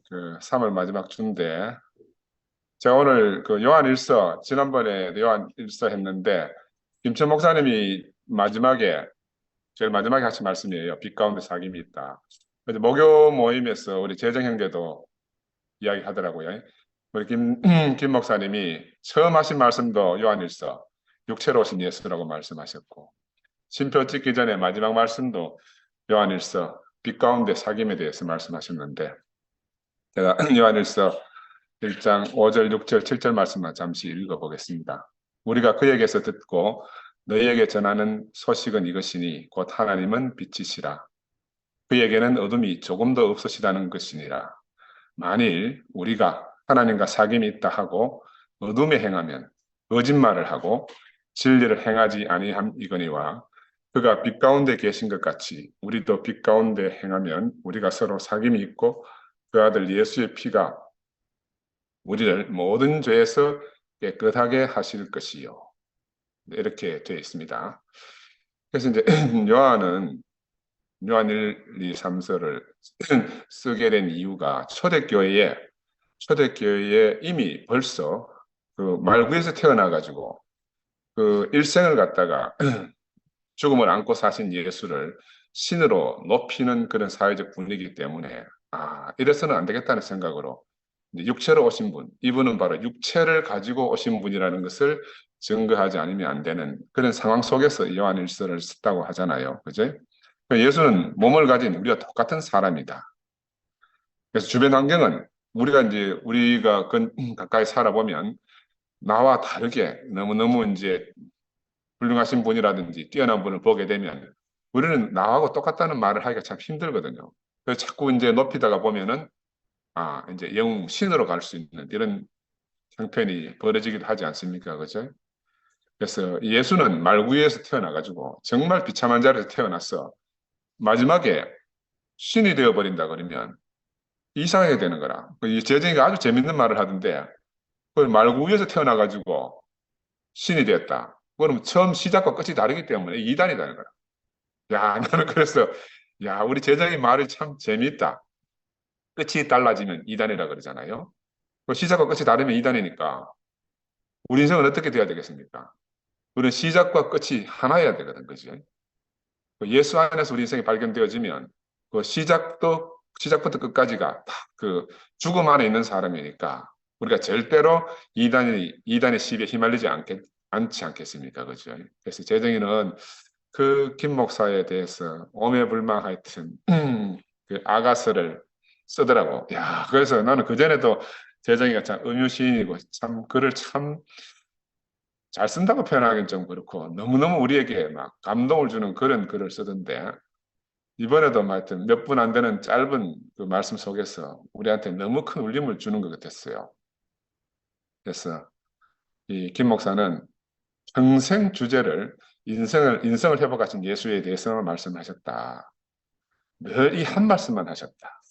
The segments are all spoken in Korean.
그 3월 마지막 주인데 제가 오늘 그 요한일서 지난번에 요한일서 했는데 김천 목사님이 마지막에 제일 마지막에 하신 말씀이에요. 빛 가운데 사귐이 있다. 그래서 목요 모임에서 우리 재정 형제도 이야기하더라고요. 우리 김 목사님이 처음 하신 말씀도 요한일서 육체로 오신 예수라고 말씀하셨고 신표 찍기 전에 마지막 말씀도 요한일서 빛 가운데 사귐에 대해서 말씀하셨는데 제가 요한일서 1장 5절, 6절, 7절 말씀만 잠시 읽어보겠습니다. 우리가 그에게서 듣고 너희에게 전하는 소식은 이것이니 곧 하나님은 빛이시라. 그에게는 어둠이 조금도 없으시다는 것이니라. 만일 우리가 하나님과 사귐이 있다 하고 어둠에 행하면 거짓말을 하고 진리를 행하지 아니함이거니와 그가 빛 가운데 계신 것 같이 우리도 빛 가운데 행하면 우리가 서로 사귐이 있고 그 아들 예수의 피가 우리를 모든 죄에서 깨끗하게 하실 것이요. 이렇게 되어 있습니다. 그래서 이제 요한은 요한 1, 2, 3서를 쓰게 된 이유가 초대교회에 이미 벌써 그 말구에서 태어나가지고 그 일생을 갖다가 죽음을 안고 사신 예수를 신으로 높이는 그런 사회적 분위기 때문에 이래서는 안 되겠다는 생각으로 육체로 오신 분, 이분은 바로 육체를 가지고 오신 분이라는 것을 증거하지 않으면 안 되는 그런 상황 속에서 요한일서를 썼다고 하잖아요. 그죠? 예수는 몸을 가진 우리와 똑같은 사람이다. 그래서 주변 환경은 우리가 가까이 살아보면 나와 다르게 너무너무 이제 훌륭하신 분이라든지 뛰어난 분을 보게 되면 우리는 나하고 똑같다는 말을 하기가 참 힘들거든요. 그래서 자꾸 이제 높이다가 보면은 이제 영웅 신으로 갈 수 있는 이런 형편이 벌어지기도 하지 않습니까? 그죠? 그래서 예수는 말 위에서 태어나가지고 정말 비참한 자리에서 태어났어. 마지막에 신이 되어버린다 그러면 이상하게 되는 거라. 이 재정이가 아주 재밌는 말을 하던데 그걸 말 위에서 태어나가지고 신이 되었다. 그럼 처음 시작과 끝이 다르기 때문에 이단이라는 거라. 야, 나는 그래서 우리 재정이 말이 참 재밌다. 끝이 달라지면 이단이라 그러잖아요. 그 시작과 끝이 다르면 이단이니까 우리 인생은 어떻게 돼야 되겠습니까? 우리는 시작과 끝이 하나여야 되거든, 그지? 그 예수 안에서 우리 인생이 발견되어지면 그 시작부터 끝까지가 다 그 죽음 안에 있는 사람이니까 우리가 절대로 이단의 시비에 휘말리지 않지 않겠습니까? 그죠? 그래서 재정이는 그 김 목사에 대해서 오매불망 하여튼 그 아가서를 쓰더라고. 야, 그래서 나는 그전에도 재정이가 참 음유시인이고 참 글을 참 잘 쓴다고 표현하기는 좀 그렇고 너무너무 우리에게 막 감동을 주는 그런 글을 쓰던데 이번에도 하여튼 몇 분 안 되는 짧은 그 말씀 속에서 우리한테 너무 큰 울림을 주는 것 같았어요. 그래서 이 김 목사는 평생 주제를 인성을 회복하신 예수에 대해서 말씀하셨다. 늘 이 한 말씀만 하셨다.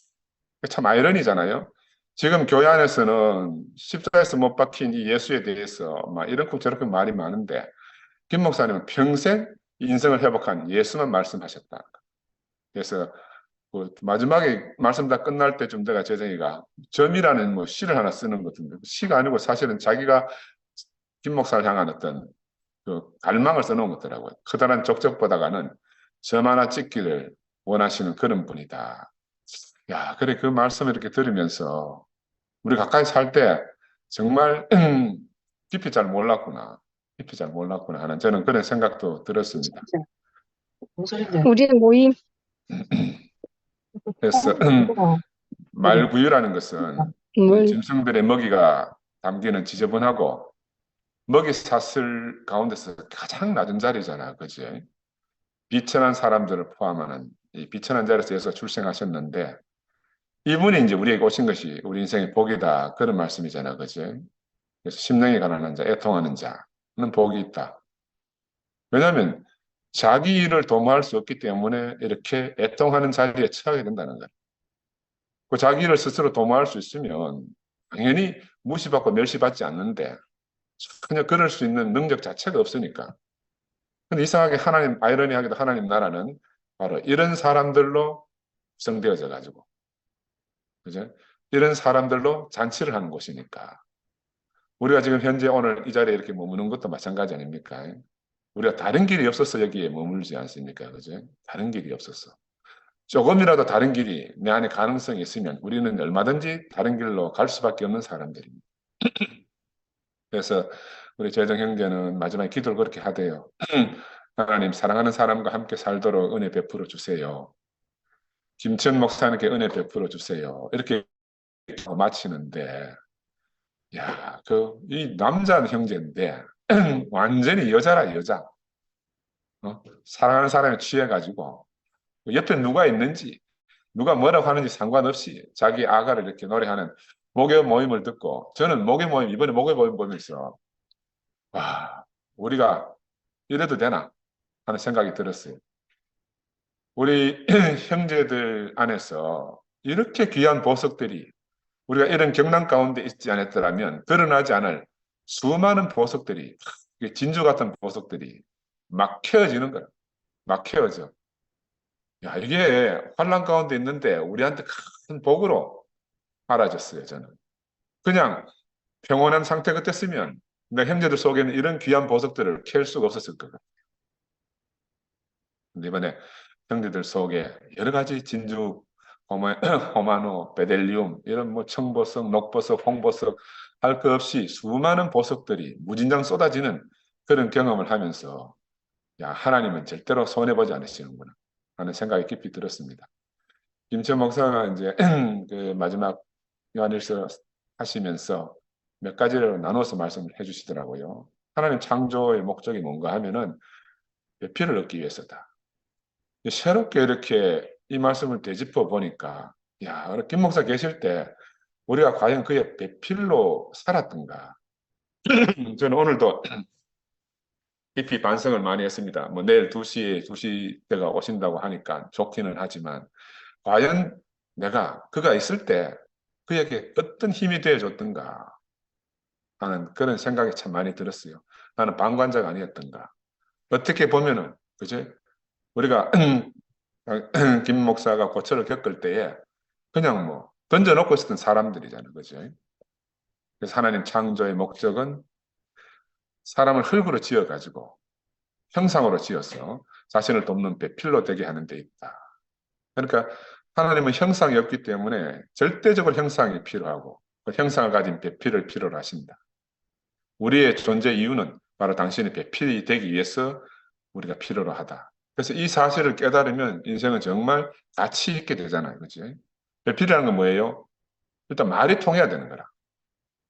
참 아이러니잖아요. 지금 교회 안에서는 십자가에서 못 박힌 이 예수에 대해서 막 이렇고 저렇게 말이 많은데 김 목사님은 평생 인성을 회복한 예수만 말씀하셨다. 그래서 그 마지막에 말씀 다 끝날 때쯤 내가 재정이가 점이라는 뭐 시를 하나 쓰는 것 같은데 시가 아니고 사실은 자기가 김 목사를 향한 어떤 그 갈망을 써놓은 것더라고요. 커다란 족적보다가는 점 하나 찍기를 원하시는 그런 분이다. 야, 그래 그 말씀을 이렇게 들으면서 우리 가까이 살 때 정말 깊이 잘 몰랐구나. 깊이 잘 몰랐구나 하는 저는 그런 생각도 들었습니다. 우리의 모임. 그래서 말구유라는 것은 물. 짐승들의 먹이가 담기는 지저분하고 먹이 사슬 가운데서 가장 낮은 자리잖아. 그지? 비천한 사람들을 포함하는 이 비천한 자리에서 예수가 출생하셨는데 이분이 이제 우리에게 오신 것이 우리 인생의 복이다. 그런 말씀이잖아. 그지? 그래서 심령이 가난한 자, 애통하는 자는 복이 있다. 왜냐하면 자기 일을 도모할 수 없기 때문에 이렇게 애통하는 자리에 처하게 된다는 거야. 그 자기 일을 스스로 도모할 수 있으면 당연히 무시받고 멸시받지 않는데 전혀 그럴 수 있는 능력 자체가 없으니까. 근데 이상하게 아이러니하게도 하나님 나라는 바로 이런 사람들로 구성되어져 가지고, 그죠? 이런 사람들로 잔치를 하는 곳이니까. 우리가 지금 현재 오늘 이 자리에 이렇게 머무는 것도 마찬가지 아닙니까? 우리가 다른 길이 없어서 여기에 머물지 않습니까? 그죠? 다른 길이 없어서. 조금이라도 다른 길이 내 안에 가능성이 있으면 우리는 얼마든지 다른 길로 갈 수밖에 없는 사람들입니다. 그래서 우리 재정 형제는 마지막에 기도를 그렇게 하대요. 하나님, 사랑하는 사람과 함께 살도록 은혜 베풀어 주세요. 김천 목사님께 은혜 베풀어 주세요. 이렇게 마치는데, 야, 이 남자 형제인데, 완전히 여자라, 여자. 사랑하는 사람에 취해가지고, 옆에 누가 있는지, 누가 뭐라고 하는지 상관없이 자기 아가를 이렇게 노래하는 목요 모임을 듣고, 저는 목요 모임, 이번에 목요 모임 보면서, 와, 우리가 이래도 되나? 하는 생각이 들었어요. 우리 형제들 안에서 이렇게 귀한 보석들이 우리가 이런 경남 가운데 있지 않았더라면 드러나지 않을 수많은 보석들이, 진주 같은 보석들이 막 캐어지는 거야. 막 캐어져. 야, 이게 환란 가운데 있는데 우리한테 큰 복으로 알아졌어요, 저는. 그냥 평온한 상태 같았으면 내 형제들 속에는 이런 귀한 보석들을 캐할 수가 없었을 거예요. 근데 이번에 형제들 속에 여러 가지 진주, 호마노, 베델리움, 이런 뭐 청보석, 녹보석, 홍보석 할 것 없이 수많은 보석들이 무진장 쏟아지는 그런 경험을 하면서 야, 하나님은 절대로 손해보지 않으시는구나 하는 생각이 깊이 들었습니다. 김천 목사가 이제 그 마지막 요한일서 하시면서 몇 가지를 나눠서 말씀을 해주시더라고요. 하나님 창조의 목적이 뭔가 하면은 배필을 얻기 위해서다. 새롭게 이렇게 이 말씀을 되짚어 보니까, 야, 우리 김 목사 계실 때 우리가 과연 그의 배필로 살았던가. 저는 오늘도 깊이 반성을 많이 했습니다. 뭐 내일 2시 때가 오신다고 하니까 좋기는 하지만, 과연 내가 그가 있을 때 그에게 어떤 힘이 되어줬던가 하는 그런 생각이 참 많이 들었어요. 나는 방관자가 아니었던가. 어떻게 보면은, 그죠? 우리가 김 목사가 고초를 겪을 때에 그냥 뭐 던져놓고 있었던 사람들이잖아요. 그죠? 그래서 하나님 창조의 목적은 사람을 흙으로 지어가지고 형상으로 지어서 자신을 돕는 배필로 되게 하는 데 있다. 그러니까 하나님은 형상이 없기 때문에 절대적으로 형상이 필요하고 그 형상을 가진 배필을 필요로 하신다. 우리의 존재 이유는 바로 당신의 배필이 되기 위해서 우리가 필요로 하다. 그래서 이 사실을 깨달으면 인생은 정말 가치 있게 되잖아요. 그치? 배필이라는 건 뭐예요? 일단 말이 통해야 되는 거라.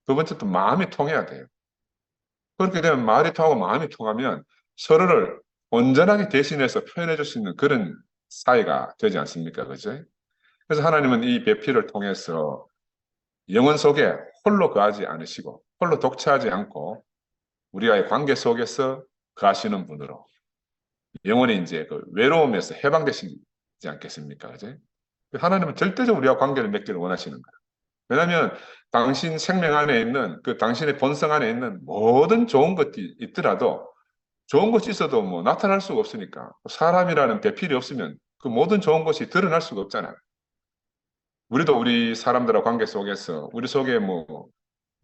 두 번째 또 마음이 통해야 돼요. 그렇게 되면 말이 통하고 마음이 통하면 서로를 온전하게 대신해서 표현해 줄 수 있는 그런 사이가 되지 않습니까? 그죠? 그래서 하나님은 이 배필을 통해서 영혼 속에 홀로 거하지 않으시고 홀로 독차하지 않고 우리와의 관계 속에서 거하시는 분으로 영혼이 이제 그 외로움에서 해방되시지 않겠습니까? 그죠? 하나님은 절대적으로 우리와 관계를 맺기를 원하시는 거예요. 왜냐하면 당신 생명 안에 있는 그 당신의 본성 안에 있는 모든 좋은 것이 있더라도 좋은 것이 있어도 뭐 나타날 수가 없으니까 사람이라는 배필이 없으면 그 모든 좋은 것이 드러날 수가 없잖아요. 우리도 우리 사람들과 관계 속에서 우리 속에 뭐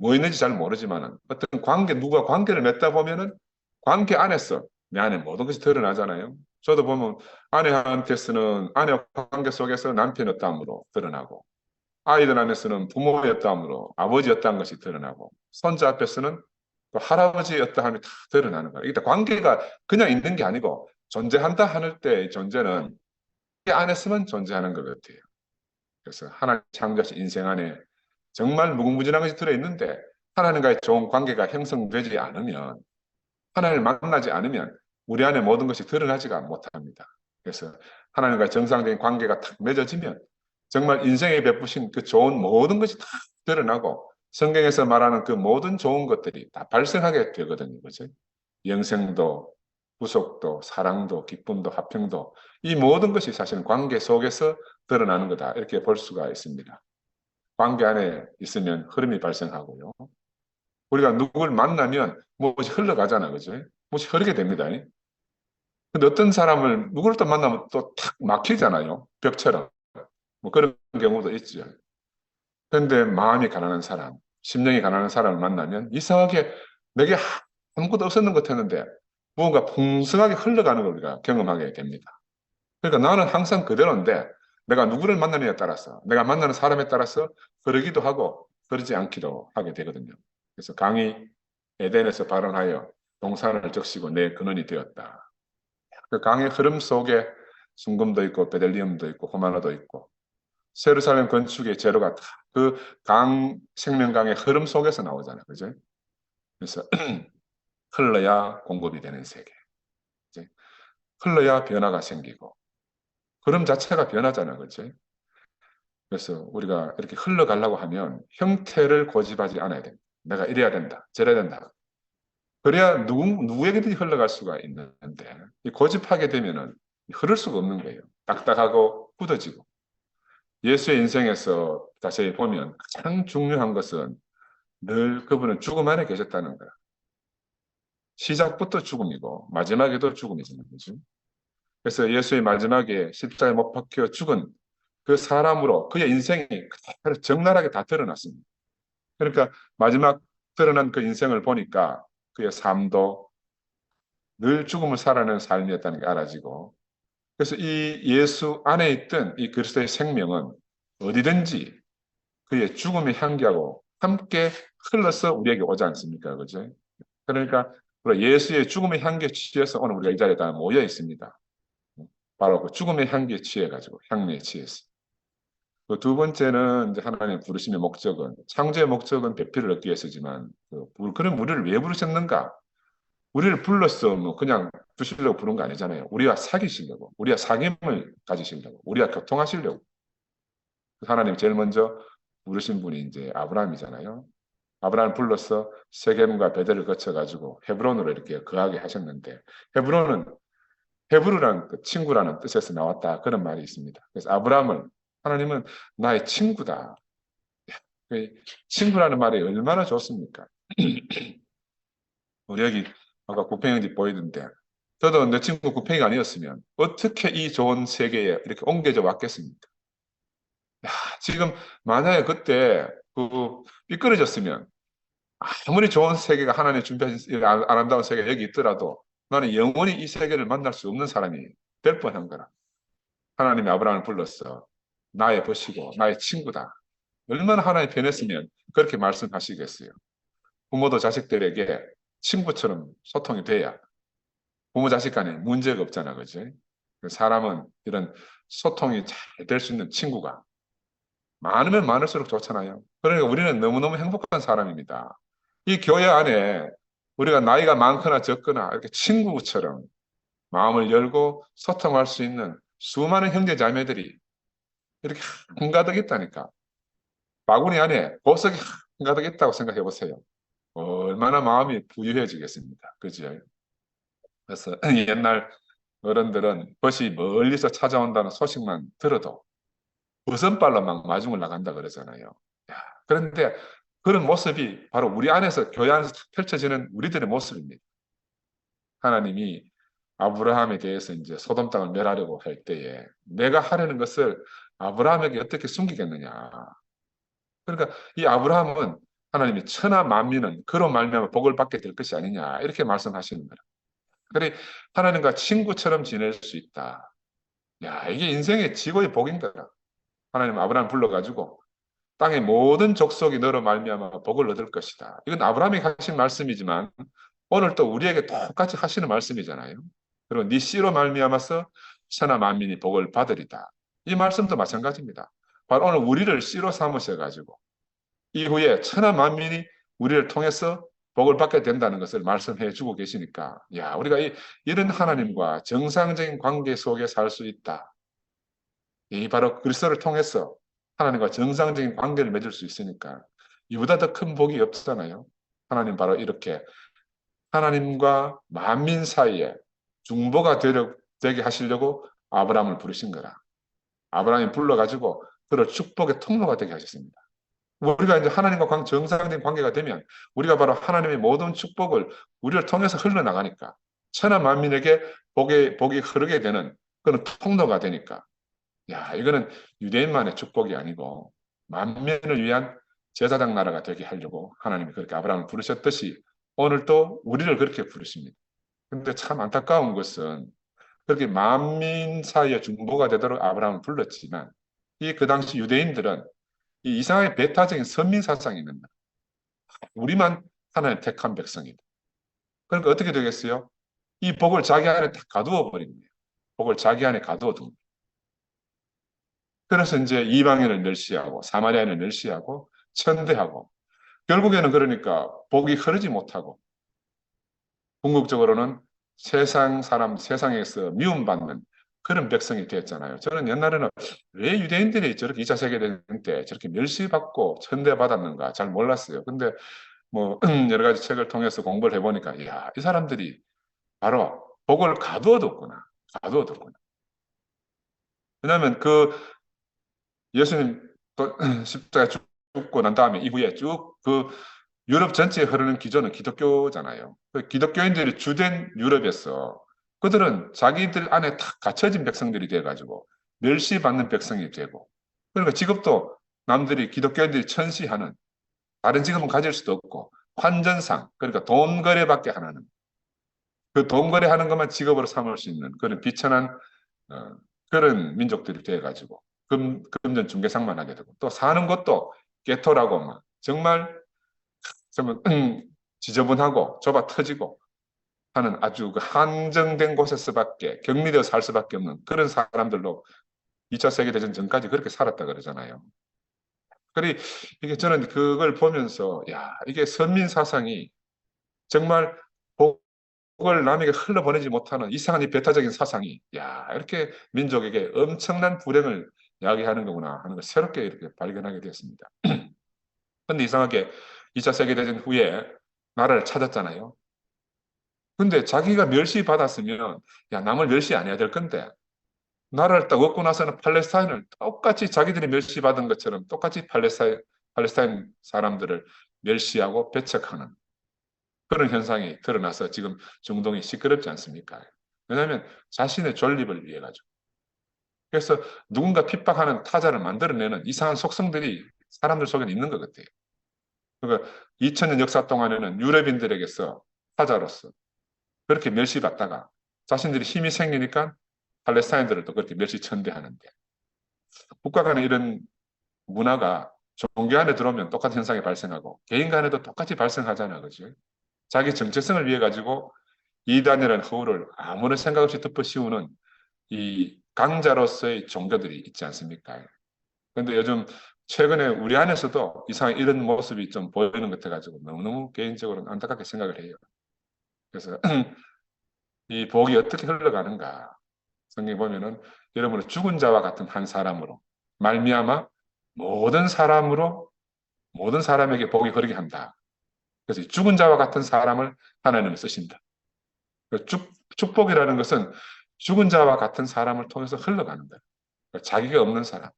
있는지 잘 모르지만은 어떤 관계, 누가 관계를 맺다 보면은 관계 안에서 내 안에 모든 것이 드러나잖아요. 저도 보면 아내한테서는 아내 관계 속에서 남편이었다므로 드러나고 아이들 안에서는 부모였다므로 아버지였다는 것이 드러나고 손자 앞에서는 또 할아버지였다 하면 다 드러나는 거예요. 일단 관계가 그냥 있는 게 아니고 존재한다 하는 때의 존재는 그 안에서만 존재하는 것 같아요. 그래서 하나님 창조하신 인생 안에 정말 무궁무진한 것이 들어있는데 하나님과의 좋은 관계가 형성되지 않으면 하나님을 만나지 않으면 우리 안에 모든 것이 드러나지가 못합니다. 그래서 하나님과의 정상적인 관계가 탁 맺어지면 정말 인생에 베푸신 그 좋은 모든 것이 다 드러나고 성경에서 말하는 그 모든 좋은 것들이 다 발생하게 되거든요. 그죠? 영생도, 구속도, 사랑도, 기쁨도, 화평도 이 모든 것이 사실은 관계 속에서 드러나는 거다. 이렇게 볼 수가 있습니다. 관계 안에 있으면 흐름이 발생하고요. 우리가 누구를 만나면 무엇이 흘러가잖아. 그죠? 무엇이 흐르게 됩니다. 근데 어떤 사람을 누구를 또 만나면 또 탁 막히잖아요. 벽처럼. 뭐 그런 경우도 있죠. 그런데 마음이 가난한 사람, 심령이 가난한 사람을 만나면 이상하게 내게 아무것도 없었는 것 같았는데 무언가 풍성하게 흘러가는 걸 우리가 경험하게 됩니다. 그러니까 나는 항상 그대로인데 내가 누구를 만나느냐에 따라서 내가 만나는 사람에 따라서 흐르기도 하고 흐르지 않기도 하게 되거든요. 그래서 강이 에덴에서 발원하여 동산을 적시고 내 근원이 되었다. 그 강의 흐름 속에 순금도 있고 베델리움도 있고 호마노도 있고 세루살렘 건축의 재료가 그 강 생명강의 흐름 속에서 나오잖아요. 그죠? 그래서 흘러야 공급이 되는 세계. 이제 흘러야 변화가 생기고 흐름 자체가 변하잖아. 그렇지? 그래서 우리가 이렇게 흘러가려고 하면 형태를 고집하지 않아야 됩니다. 내가 이래야 된다. 저래야 된다. 그래야 누구에게든지 흘러갈 수가 있는데 이 고집하게 되면은 흐를 수가 없는 거예요. 딱딱하고 굳어지고. 예수의 인생에서 자세히 보면 가장 중요한 것은 늘 그분은 죽음 안에 계셨다는 거야. 시작부터 죽음이고 마지막에도 죽음이잖아요. 그죠? 그래서 예수의 마지막에 십자가에 못 박혀 죽은 그 사람으로 그의 인생이 그대로 적나라하게 다 드러났습니다. 그러니까 마지막 드러난 그 인생을 보니까 그의 삶도 늘 죽음을 살아내는 삶이었다는 게 알아지고 그래서 이 예수 안에 있던 이 그리스도의 생명은 어디든지 그의 죽음의 향기하고 함께 흘러서 우리에게 오지 않습니까? 그죠? 그러니까 예수의 죽음의 향기에 취해서 오늘 우리가 이 자리에 다 모여 있습니다. 바로 그 죽음의 향기에 취해가지고 향미에 취해서. 그 두 번째는 이제 하나님 부르심의 목적은 창조의 목적은 배필을 얻기 위해서지만 그런 우리를 왜 부르셨는가? 우리를 불러서 뭐 그냥 두시려고 부른 거 아니잖아요. 우리와 사귀시려고, 우리와 사귐을 가지시려고, 우리와 교통하시려고. 하나님 제일 먼저 부르신 분이 이제 아브라함이잖아요. 아브라함을 불러서 세겜과 베델을 거쳐가지고 헤브론으로 이렇게 거하게 하셨는데 헤브론은 헤브르란 그 친구라는 뜻에서 나왔다 그런 말이 있습니다. 그래서 아브라함을 하나님은 나의 친구다. 그 친구라는 말이 얼마나 좋습니까? 우리 여기 아까 구팽이 보이던데 저도 내 친구 구팽이가 아니었으면 어떻게 이 좋은 세계에 이렇게 옮겨져 왔겠습니까? 야, 지금 만약에 그때 그 삐뚤어졌으면 아무리 좋은 세계가 하나님 준비하신 이 아름다운 세계가 여기 있더라도 나는 영원히 이 세계를 만날 수 없는 사람이 될 뻔한 거라. 하나님이 아브라함을 불렀어. 나의 벗이고 나의 친구다. 얼마나 하나님 편했으면 그렇게 말씀하시겠어요. 부모도 자식들에게 친구처럼 소통이 돼야 부모 자식 간에 문제가 없잖아. 그지? 사람은 이런 소통이 잘 될 수 있는 친구가 많으면 많을수록 좋잖아요. 그러니까 우리는 너무너무 행복한 사람입니다. 이 교회 안에 우리가 나이가 많거나 적거나 이렇게 친구처럼 마음을 열고 소통할 수 있는 수많은 형제 자매들이 이렇게 한가득 있다니까. 바구니 안에 보석이 한가득 있다고 생각해 보세요. 얼마나 마음이 부유해지겠습니다. 그죠? 그래서 옛날 어른들은 벗이 멀리서 찾아온다는 소식만 들어도 버선발로 막 마중을 나간다 그러잖아요. 야, 그런데 그런 모습이 바로 우리 안에서 교회 안에서 펼쳐지는 우리들의 모습입니다. 하나님이 아브라함에 대해서 이제 소돔 땅을 멸하려고 할 때에 내가 하려는 것을 아브라함에게 어떻게 숨기겠느냐. 그러니까 이 아브라함은 하나님이 천하 만민은 그로 말미암아 복을 받게 될 것이 아니냐 이렇게 말씀하시는 거예요. 그래 하나님과 친구처럼 지낼 수 있다. 야 이게 인생의 지고의 복인 거다. 하나님 아브라함 불러가지고 땅의 모든 족속이 너로 말미암아 복을 얻을 것이다. 이건 아브라함이 하신 말씀이지만 오늘 또 우리에게 똑같이 하시는 말씀이잖아요. 그리고 네 씨로 말미암아서 천하 만민이 복을 받으리다. 이 말씀도 마찬가지입니다. 바로 오늘 우리를 씨로 삼으셔가지고 이후에 천하 만민이 우리를 통해서 복을 받게 된다는 것을 말씀해 주고 계시니까 야 우리가 이런 하나님과 정상적인 관계 속에 살 수 있다. 이 바로 그리스도를 통해서 하나님과 정상적인 관계를 맺을 수 있으니까 이보다 더 큰 복이 없잖아요. 하나님 바로 이렇게 하나님과 만민 사이에 중보가 되게 하시려고 아브라함을 부르신 거라. 아브라함이 불러가지고 그를 축복의 통로가 되게 하셨습니다. 우리가 이제 하나님과 정상적인 관계가 되면 우리가 바로 하나님의 모든 축복을 우리를 통해서 흘러나가니까 천하 만민에게 복이 흐르게 되는 그런 통로가 되니까 야 이거는 유대인만의 축복이 아니고 만민을 위한 제사장 나라가 되게 하려고 하나님이 그렇게 아브라함을 부르셨듯이 오늘 또 우리를 그렇게 부르십니다. 근데 참 안타까운 것은 그렇게 만민 사이에 중보가 되도록 아브라함을 불렀지만 이 그 당시 유대인들은 이 이상하게 배타적인 선민 사상이 있는 거예요. 우리만 하나님 택한 백성이다. 그러니까 어떻게 되겠어요? 이 복을 자기 안에 다 가두어 버린 거예요. 복을 자기 안에 가두어 둔 거예요. 그래서 이제 이방인을 멸시하고 사마리아인을 멸시하고 천대하고 결국에는 그러니까 복이 흐르지 못하고 궁극적으로는 세상 사람, 세상에서 미움받는 그런 백성이 되었잖아요. 저는 옛날에는 왜 유대인들이 저렇게 2차 세계대전 때 저렇게 멸시받고 천대받았는가 잘 몰랐어요. 근데 뭐 여러 가지 책을 통해서 공부를 해보니까 이야, 이 사람들이 바로 복을 가두어뒀구나. 가두어뒀구나. 왜냐하면 그 예수님 또 십자가에 죽고 난 다음에 이후에 쭉 그 유럽 전체에 흐르는 기조는 기독교잖아요. 그 기독교인들이 주된 유럽에서 그들은 자기들 안에 다 갇혀진 백성들이 돼가지고 멸시받는 백성이 되고 그러니까 직업도 남들이 기독교인들이 천시하는 다른 직업은 가질 수도 없고 환전상 그러니까 돈 거래밖에 안 하는 그 돈 거래하는 것만 직업으로 삼을 수 있는 그런 비천한 그런 민족들이 돼가지고 금전 중개상만 하게 되고 또 사는 것도 게토라고 막 정말 지저분하고 좁아 터지고 하는 아주 그 한정된 곳에서밖에 격리되어 살 수밖에 없는 그런 사람들로 2차 세계대전 전까지 그렇게 살았다 그러잖아요. 그리 이게 저는 그걸 보면서 야 이게 선민 사상이 정말 복을 남에게 흘러보내지 못하는 이상한 이 배타적인 사상이 야 이렇게 민족에게 엄청난 불행을 야기하는 거구나 하는 걸 새롭게 이렇게 발견하게 되었습니다. 근데 이상하게 2차 세계대전 후에 나라를 찾았잖아요. 근데 자기가 멸시받았으면 야 남을 멸시 안 해야 될 건데 나라를 딱 얻고 나서는 팔레스타인을 똑같이 자기들이 멸시받은 것처럼 똑같이 팔레스타인 사람들을 멸시하고 배척하는 그런 현상이 드러나서 지금 중동이 시끄럽지 않습니까? 왜냐하면 자신의 존립을 위해 가지고. 그래서 누군가 핍박하는 타자를 만들어내는 이상한 속성들이 사람들 속에 있는 것 같아요. 그러니까 2000년 역사 동안에는 유럽인들에게서 타자로서 그렇게 멸시받다가 자신들이 힘이 생기니까 팔레스타인들을 또 그렇게 멸시천대하는데 국가 간의 이런 문화가 종교 안에 들어오면 똑같은 현상이 발생하고 개인 간에도 똑같이 발생하잖아, 그죠? 자기 정체성을 위해 가지고 이단이라는 허울을 아무런 생각 없이 덮어씌우는 이 강자로서의 종교들이 있지 않습니까? 그런데 요즘 최근에 우리 안에서도 이상 이런 모습이 좀 보이는 것 같아가지고 너무너무 개인적으로는 안타깝게 생각을 해요. 그래서 이 복이 어떻게 흘러가는가? 성경 보면은 여러분은 죽은 자와 같은 한 사람으로 말미암아 모든 사람으로 모든 사람에게 복이 흐르게 한다. 그래서 죽은 자와 같은 사람을 하나님은 쓰신다. 축복이라는 것은 죽은 자와 같은 사람을 통해서 흘러가는 거예요. 자기가 없는 사람.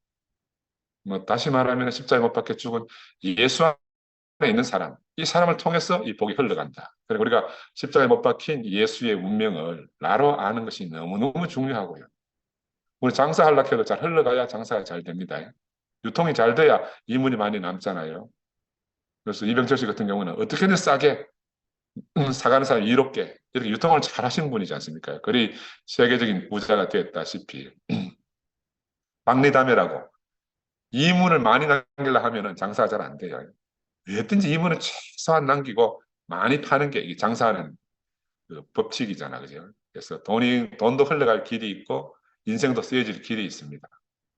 뭐 다시 말하면 십자가에 못 박혀 죽은 예수 안에 있는 사람. 이 사람을 통해서 이 복이 흘러간다. 그리고 우리가 십자가에 못 박힌 예수의 운명을 나로 아는 것이 너무너무 중요하고요. 우리 장사하려고 해도 잘 흘러가야 장사가 잘 됩니다. 유통이 잘 돼야 이문이 많이 남잖아요. 그래서 이병철 씨 같은 경우는 어떻게든 싸게 사가는 사람이 이롭게 이렇게 유통을 잘 하시는 분이지 않습니까? 그리 세계적인 부자가 됐다시피 박리담회라고 이문을 많이 남기려 하면은 장사가 잘 안 돼요. 왜든지 이문은 최소한 남기고 많이 파는 게 이게 장사하는 그 법칙이잖아, 그죠? 그래서 돈도 흘러갈 길이 있고 인생도 쓰여질 길이 있습니다.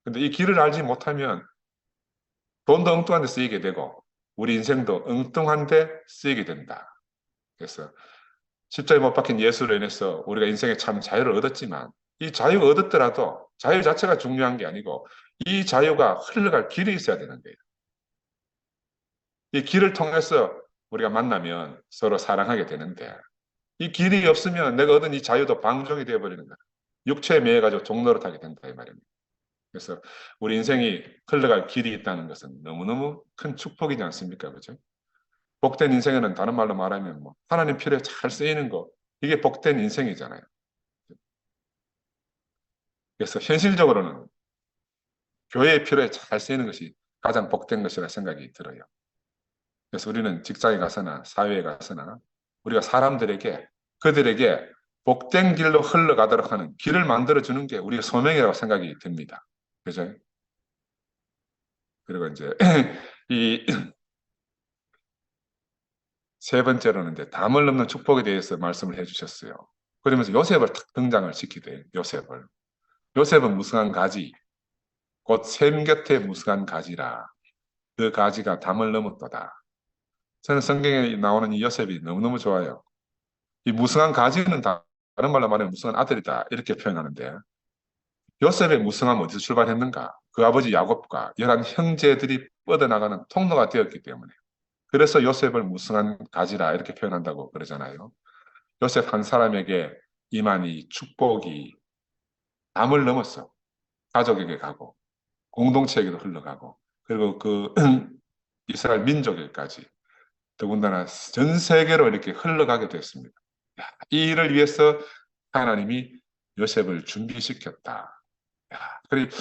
근데 이 길을 알지 못하면 돈도 엉뚱한 데 쓰이게 되고 우리 인생도 엉뚱한 데 쓰이게 된다. 그래서 십자가에 못 박힌 예수로 인해서 우리가 인생에 참 자유를 얻었지만 이 자유가 얻었더라도 자유 자체가 중요한 게 아니고 이 자유가 흘러갈 길이 있어야 되는 거예요. 이 길을 통해서 우리가 만나면 서로 사랑하게 되는데 이 길이 없으면 내가 얻은 이 자유도 방종이 되어버리는 거야. 육체에 매여가지고 종노릇하게 된다 이 말입니다. 그래서 우리 인생이 흘러갈 길이 있다는 것은 너무너무 큰 축복이지 않습니까? 그죠? 복된 인생에는 다른 말로 말하면 뭐 하나님 필요에 잘 쓰이는 거 이게 복된 인생이잖아요. 그래서 현실적으로는 교회의 필요에 잘 쓰이는 것이 가장 복된 것이라 생각이 들어요. 그래서 우리는 직장에 가서나 사회에 가서나 우리가 사람들에게 그들에게 복된 길로 흘러가도록 하는 길을 만들어주는 게 우리의 소명이라고 생각이 듭니다. 그죠? 그리고 이제 이 세 번째로는 이제 담을 넘는 축복에 대해서 말씀을 해주셨어요. 그러면서 요셉을 탁 등장을 시키대. 요셉을. 요셉은 무성한 가지, 곧 샘 곁에 무성한 가지라. 그 가지가 담을 넘었도다. 저는 성경에 나오는 이 요셉이 너무너무 좋아요. 이 무성한 가지는 다른 말로 말하면 무성한 아들이다. 이렇게 표현하는데 요셉의 무성함은 어디서 출발했는가? 그 아버지 야곱과 11 형제들이 뻗어나가는 통로가 되었기 때문에. 그래서 요셉을 무성한 가지라 이렇게 표현한다고 그러잖아요. 요셉 한 사람에게 임한 이 축복이 담을 넘었어. 가족에게 가고 공동체에게도 흘러가고 그리고 그 이스라엘 민족에까지 더군다나 전 세계로 이렇게 흘러가게 됐습니다. 이 일을 위해서 하나님이 요셉을 준비시켰다. 그리고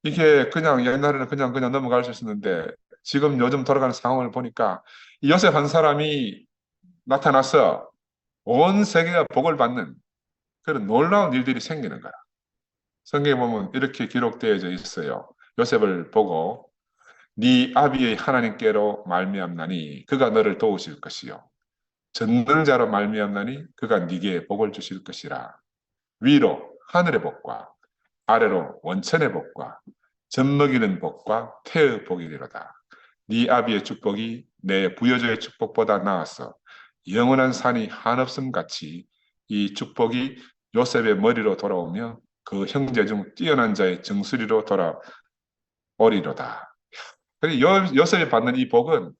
이게 그냥 옛날에는 그냥 넘어갈 수 있었는데 지금 요즘 돌아가는 상황을 보니까 이 요셉 한 사람이 나타나서 온 세계가 복을 받는 그런 놀라운 일들이 생기는 거야. 성경에 보면 이렇게 기록되어져 있어요. 요셉을 보고 네 아비의 하나님께로 말미암나니 그가 너를 도우실 것이요 전능자로 말미암나니 그가 네게 복을 주실 것이라. 위로 하늘의 복과 아래로 원천의 복과 젖먹이는 복과 태의 복이리로다. 네 아비의 축복이 내 부여자의 축복보다 나아서 영원한 산이 한없음 같이 이 축복이 요셉의 머리로 돌아오며 그 형제 중 뛰어난 자의 정수리로 돌아오리로다. 요셉이 받는 이 복은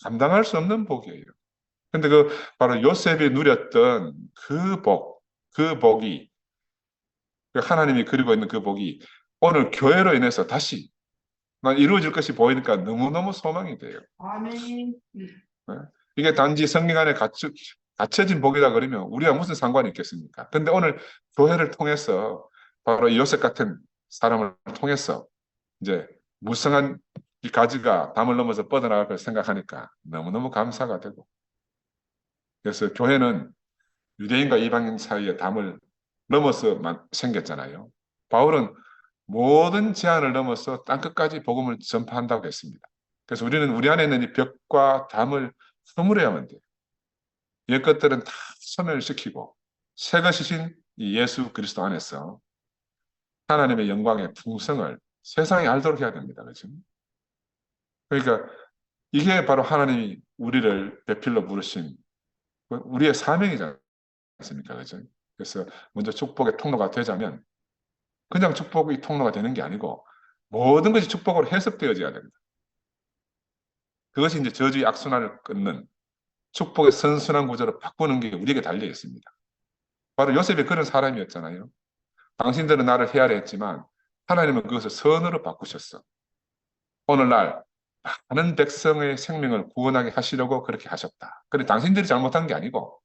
감당할 수 없는 복이에요. 근데 그 바로 요셉이 누렸던 그 복이 하나님이 그리고 있는 그 복이 오늘 교회로 인해서 다시 이루어질 것이 보이니까 너무너무 소망이 돼요. 아멘. 네? 이게 단지 성경 안에 갇혀진 복이다 그러면 우리가 무슨 상관이 있겠습니까? 근데 오늘 교회를 통해서 바로 요셉 같은 사람을 통해서 이제 무성한 이 가지가 담을 넘어서 뻗어나갈 걸 생각하니까 너무너무 감사가 되고 그래서 교회는 유대인과 이방인 사이의 담을 넘어서 생겼잖아요. 바울은 모든 제한을 넘어서 땅끝까지 복음을 전파한다고 했습니다. 그래서 우리는 우리 안에 있는 이 벽과 담을 허물어야만 돼요. 옛 것들은 다 소멸시키고 새 것이신 이 예수 그리스도 안에서 하나님의 영광의 풍성을 세상에 알도록 해야 됩니다. 그렇죠? 그러니까 이게 바로 하나님이 우리를 배필로 부르신 우리의 사명이지 않습니까? 그렇죠? 그래서 먼저 축복의 통로가 되자면 그냥 축복의 통로가 되는 게 아니고 모든 것이 축복으로 해석되어져야 됩니다. 그것이 이제 저주의 악순환을 끊는 축복의 선순환 구조로 바꾸는 게 우리에게 달려 있습니다. 바로 요셉이 그런 사람이었잖아요. 당신들은 나를 헤아려 했지만 하나님은 그것을 선으로 바꾸셨어. 오늘날 많은 백성의 생명을 구원하게 하시려고 그렇게 하셨다. 그런데 당신들이 잘못한 게 아니고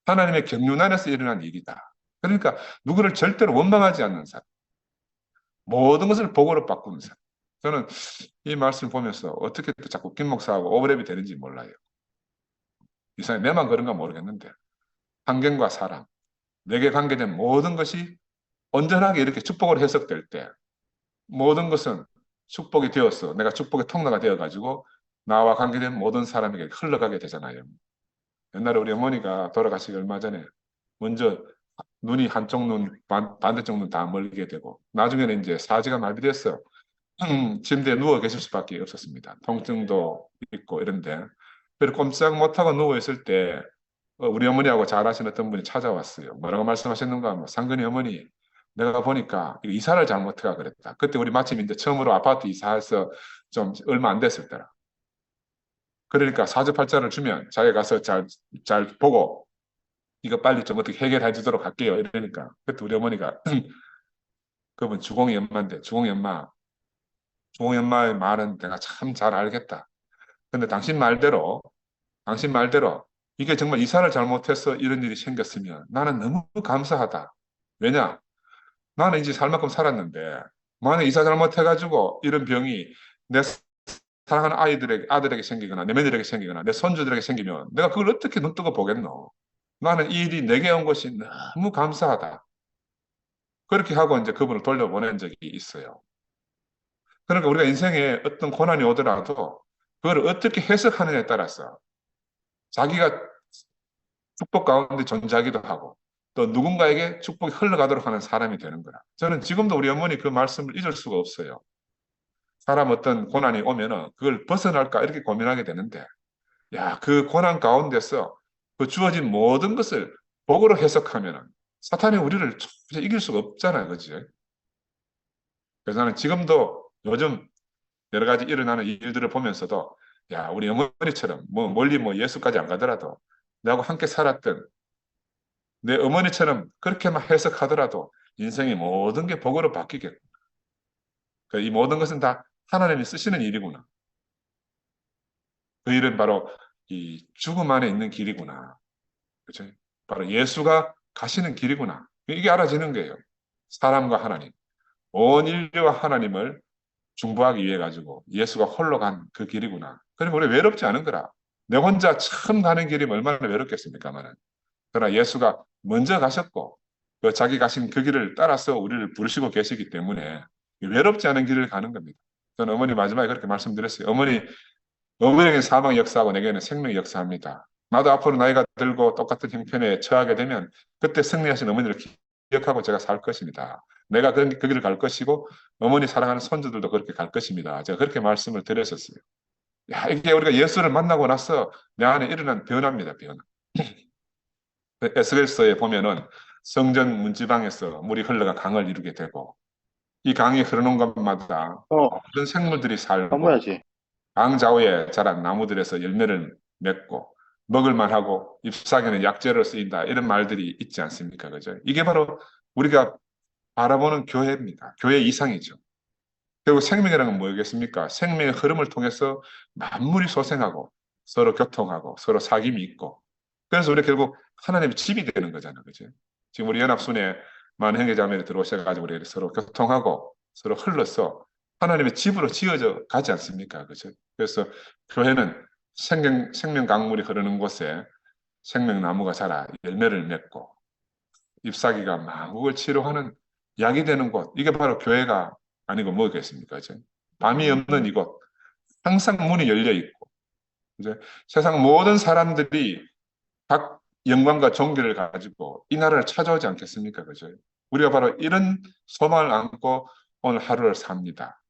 하나님의 경륜 안에서 일어난 일이다. 그러니까 누구를 절대로 원망하지 않는 사람. 모든 것을 복으로 바꾸는 사람. 저는 이 말씀을 보면서 어떻게 또 자꾸 김 목사하고 오버랩이 되는지 몰라요. 이상하게 내만 그런가 모르겠는데 환경과 사람, 내게 관계된 모든 것이 온전하게 이렇게 축복으로 해석될 때 모든 것은 축복이 되어서 내가 축복의 통로가 되어가지고 나와 관계된 모든 사람에게 흘러가게 되잖아요. 옛날에 우리 어머니가 돌아가시기 얼마 전에 먼저 눈이 한쪽 눈, 반대쪽 눈 다 멀게 되고 나중에는 이제 사지가 마비됐어. 침대에 누워 계실 수밖에 없었습니다. 통증도 있고 이런데 그리고 꼼짝 못하고 누워 있을 때 우리 어머니하고 잘 아시는 어떤 분이 찾아왔어요. 뭐라고 말씀하셨는가? 뭐, 상근이 어머니, 내가 보니까 이사를 잘못해가 그랬다. 그때 우리 마침 이제 처음으로 아파트 이사해서 좀 얼마 안 됐을 때라. 그러니까 사주팔자를 주면 자기가 가서 잘 보고 이거 빨리 좀 어떻게 해결해 주도록 할게요. 이러니까 그때 우리 어머니가 그분 주공이 엄마인데 주공이 엄마의 말은 내가 참 잘 알겠다. 근데 당신 말대로 이게 정말 이사를 잘못해서 이런 일이 생겼으면 나는 너무 감사하다. 왜냐? 나는 이제 살 만큼 살았는데 만약 이사 잘못해가지고 이런 병이 내 사랑하는 아들에게 생기거나 내 며느리에게 생기거나 내 손주들에게 생기면 내가 그걸 어떻게 눈뜨고 보겠노? 나는 이 일이 내게 온 것이 너무 감사하다. 그렇게 하고 이제 그분을 돌려보낸 적이 있어요. 그러니까 우리가 인생에 어떤 고난이 오더라도 그걸 어떻게 해석하느냐에 따라서 자기가 축복 가운데 존재하기도 하고 또 누군가에게 축복이 흘러가도록 하는 사람이 되는 거라. 저는 지금도 우리 어머니 그 말씀을 잊을 수가 없어요. 사람 어떤 고난이 오면은 그걸 벗어날까 이렇게 고민하게 되는데, 야, 그 고난 가운데서 그 주어진 모든 것을 복으로 해석하면은 사탄이 우리를 이길 수가 없잖아요. 그지? 그래서 나는 지금도 요즘 여러 가지 일어나는 일들을 보면서도 야, 우리 어머니처럼 뭐 멀리 뭐 예수까지 안 가더라도 나하고 함께 살았던 내 어머니처럼 그렇게만 해석하더라도 인생의 모든 게 복으로 바뀌겠구나. 이 모든 것은 다 하나님이 쓰시는 일이구나. 그 일은 바로 이 죽음 안에 있는 길이구나. 그죠? 바로 예수가 가시는 길이구나. 이게 알아지는 거예요. 사람과 하나님. 온 인류와 하나님을 중보하기 위해 가지고 예수가 홀로 간 그 길이구나. 그러면 우리 외롭지 않은 거라. 내 혼자 처음 가는 길이면 얼마나 외롭겠습니까만은. 그러나 예수가 먼저 가셨고 그 자기 가신 그 길을 따라서 우리를 부르시고 계시기 때문에 외롭지 않은 길을 가는 겁니다. 저는 어머니 마지막에 그렇게 말씀드렸어요. 어머니에게는 사망의 역사하고 내게는 생명의 역사합니다. 나도 앞으로 나이가 들고 똑같은 형편에 처하게 되면 그때 승리하신 어머니를 기억하고 제가 살 것입니다. 내가 그 길을 갈 것이고 어머니 사랑하는 손주들도 그렇게 갈 것입니다. 제가 그렇게 말씀을 드렸었어요. 야, 이게 우리가 예수를 만나고 나서 내 안에 일어난 변화입니다. 변화. 에스겔서에 보면은 성전 문지방에서 물이 흘러가 강을 이루게 되고 이 강이 흐르는 곳마다 모든 생물들이 살고 넘어야지. 강 좌우에 자란 나무들에서 열매를 맺고 먹을 만하고 잎사귀는 약재로 쓰인다. 이런 말들이 있지 않습니까? 그죠? 이게 바로 우리가 바라보는 교회입니다. 교회 이상이죠. 결국 생명이라는 건 뭐겠습니까? 생명의 흐름을 통해서 만물이 소생하고 서로 교통하고 서로 사귐이 있고 그래서 우리 결국 하나님의 집이 되는 거잖아요. 그죠? 지금 우리 연합순회 많은 형제자매들이 들어오셔가지고 우리 서로 교통하고 서로 흘러서 하나님의 집으로 지어져 가지 않습니까? 그죠? 그래서 교회는 생명 강물이 흐르는 곳에 생명나무가 자라 열매를 맺고 잎사귀가 만국을 치료하는 약이 되는 곳. 이게 바로 교회가 아니고 뭐겠습니까? 그죠? 밤이 없는 이곳. 항상 문이 열려 있고. 이제 세상 모든 사람들이 각 영광과 종교를 가지고 이 나라를 찾아오지 않겠습니까? 그죠? 우리가 바로 이런 소망을 안고 오늘 하루를 삽니다.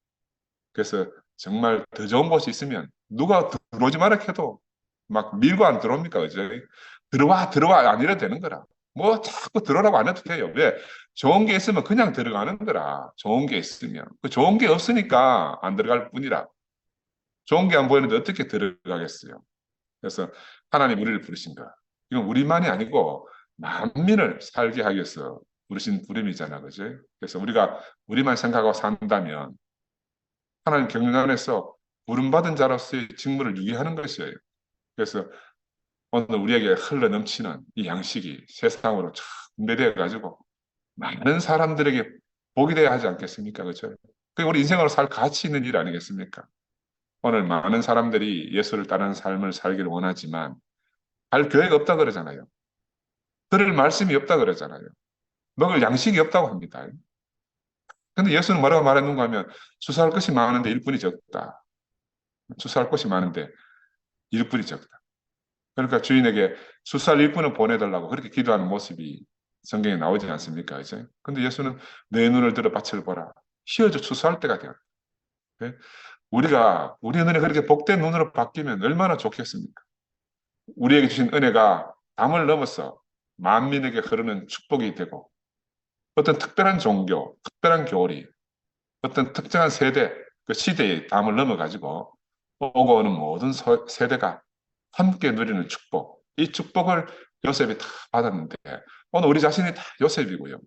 그래서 정말 더 좋은 곳이 있으면 누가 들어오지 마라 해도 막 밀고 안 들어옵니까? 그죠? 들어와 안 이래도 되는 거라. 뭐 자꾸 들어오라고 안 해도 돼요. 왜? 좋은 게 있으면 그냥 들어가는 거라. 좋은 게 있으면. 그 좋은 게 없으니까 안 들어갈 뿐이라. 좋은 게 안 보이는데 어떻게 들어가겠어요? 그래서 하나님 우리를 부르신 거야. 이건 우리만이 아니고 만민을 살게 하기 위해서 부르신 부름이잖아. 그지? 그래서 우리가 우리만 생각하고 산다면 하나님 경륜 안에서 부름받은 자로서의 직무를 유기하는 것이에요. 그래서 오늘 우리에게 흘러 넘치는 이 양식이 세상으로 쫙 분배되어 가지고 많은 사람들에게 복이 되어야 하지 않겠습니까? 그죠? 그게 우리 인생으로 살 가치 있는 일 아니겠습니까? 오늘 많은 사람들이 예수를 따르는 삶을 살기를 원하지만 갈 교회가 없다 그러잖아요. 들을 말씀이 없다 그러잖아요. 먹을 양식이 없다고 합니다. 근데 예수는 뭐라고 말했는가 하면 주사할 것이 많은데 일꾼이 적다. 주사할 것이 많은데 일꾼이 적다. 그러니까 주인에게 주사할 일꾼을 보내달라고 그렇게 기도하는 모습이 성경에 나오지 않습니까? 이제. 근데 예수는 내 눈을 들어 밭을 보라. 휘어져 추수할 때가 되었다. 우리 눈에 그렇게 복된 눈으로 바뀌면 얼마나 좋겠습니까? 우리에게 주신 은혜가 담을 넘어서 만민에게 흐르는 축복이 되고 어떤 특별한 종교, 특별한 교리, 어떤 특정한 세대, 그 시대의 담을 넘어가지고 오고 오는 모든 세대가 함께 누리는 축복. 이 축복을 요셉이 다 받았는데 오늘 우리 자신이 다 요셉이고요.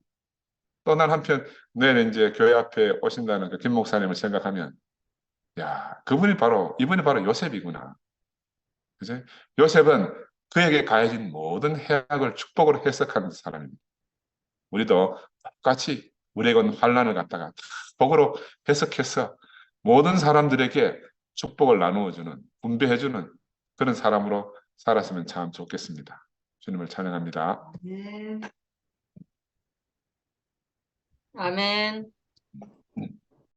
또 난 한편 내일 이제 교회 앞에 오신다는 그 김 목사님을 생각하면 야, 이분이 바로 요셉이구나. 그죠? 요셉은 그에게 가해진 모든 해악을 축복으로 해석하는 사람입니다. 우리도 똑같이 우리에게 온 환란을 갖다가 복으로 해석해서 모든 사람들에게 축복을 나누어주는, 분배해주는 그런 사람으로 살았으면 참 좋겠습니다. 주님을 찬양합니다. 아멘.